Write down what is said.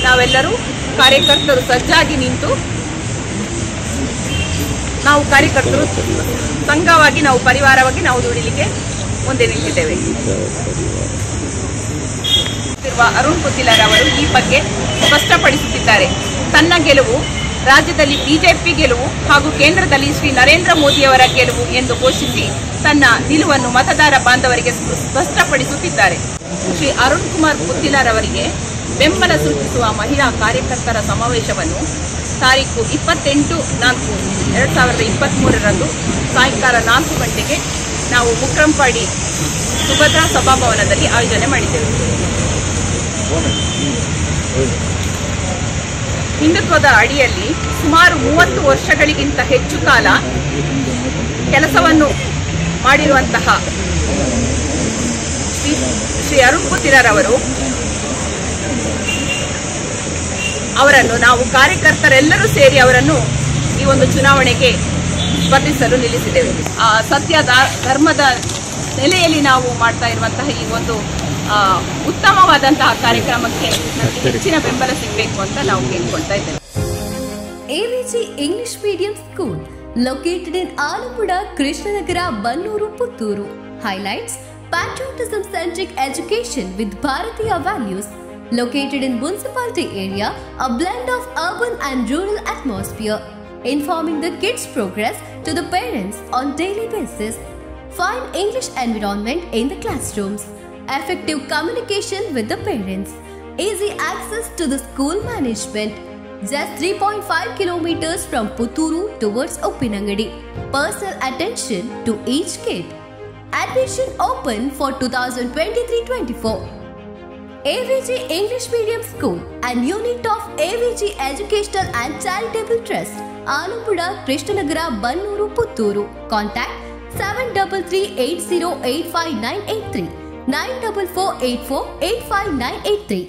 ನಾವೆಲ್ಲರೂ ಕಾರ್ಯಕರ್ತರು ಸಜ್ಜಾಗಿ ನಿಂತು ನಾವು ಕಾರ್ಯಕರ್ತರು ಸಂಘವಾಗಿ ನಾವು ಪರಿವಾರವಾಗಿ ನಾವು ದುಡಿಲಿಕ್ಕೆ ಮುಂದೆ ನಿಂತಿದ್ದೇವೆ. ಅರುಣ್ ಪುಥಿಲರವರು ಈ ಬಗ್ಗೆ ಸ್ಪಷ್ಟಪಡಿಸುತ್ತಿದ್ದಾರೆ. ತನ್ನ ಗೆಲುವು ರಾಜ್ಯದಲ್ಲಿ ಬಿಜೆಪಿ ಗೆಲುವು ಹಾಗೂ ಕೇಂದ್ರದಲ್ಲಿ ಶ್ರೀ ನರೇಂದ್ರ ಮೋದಿಯವರ ಗೆಲುವು ಎಂದು ಘೋಷಿಸಿ ತನ್ನ ನಿಲುವನ್ನು ಮತದಾರ ಬಾಂಧವರಿಗೆ ಸ್ಪಷ್ಟಪಡಿಸುತ್ತಿದ್ದಾರೆ. ಶ್ರೀ ಅರುಣ್ ಕುಮಾರ್ ಪುಥಿಲರವರಿಗೆ ಬೆಂಬಲ ಸೂಚಿಸುವ ಮಹಿಳಾ ಕಾರ್ಯಕರ್ತರ ಸಮಾವೇಶವನ್ನು ತಾರೀಖು 28/4/2023 ಸಾಯಂಕಾಲ 4 ಗಂಟೆಗೆ ನಾವು ಮುಕ್ರಂಪಾಡಿ ಸುಭದ್ರಾ ಸಭಾಭವನದಲ್ಲಿ ಆಯೋಜನೆ ಮಾಡಿದ್ದೇವೆ. ಹಿಂದುತ್ವದ ಅಡಿಯಲ್ಲಿ ಸುಮಾರು 30 ವರ್ಷಗಳಿಗಿಂತ ಹೆಚ್ಚು ಕಾಲ ಕೆಲಸವನ್ನು ಮಾಡಿರುವಂತಹ ಶ್ರೀ ಅರುಣ್ ಪುಥಿಲರವರು ಅವರನ್ನು ನಾವು ಕಾರ್ಯಕರ್ತರೆಲ್ಲರೂ ಸೇರಿ ಅವರನ್ನು ಈ ಒಂದು ಚುನಾವಣೆಗೆ ಸ್ಪರ್ಧಿಸಲು ನಿಲ್ಲಿಸಿದ್ದೇವೆ. ಸತ್ಯ ಧರ್ಮದ ನೆಲೆಯಲ್ಲಿ ನಾವು ಮಾಡ್ತಾ ಇರುವಂತಹ ಈ ಒಂದು ಉತ್ತಮವಾದಂತಹ ಕಾರ್ಯಕ್ರಮಕ್ಕೆ ಹೆಚ್ಚಿನ ಬೆಂಬಲ ಸಿಗಬೇಕು ಅಂತ ನಾವು ಕೇಳಿಕೊಳ್ತಾ ಇದ್ದೇವೆ. 𝐴𝐕 English Medium School located in Alapura, Krishnanagara, Mudnooru, Puttur highlights patriotism-centric education with Bharatiya values. Located in municipality area, a blend of urban and rural atmosphere, informing the kids' progress to the parents on daily basis. Fine English environment in the classrooms, effective communication with the parents, easy access to the school management. Just 3.5 kilometers from Puttur towards Uppinangady. Personal attention to each kid. Admission open for 2023-24. 𝐴𝐕 English Medium School, an unit of 𝐴𝐕 Educational and Charitable Trust, Alapura, Krishnanagara, Mudnooru, Puttur. Contact 7338085983 94484 85983.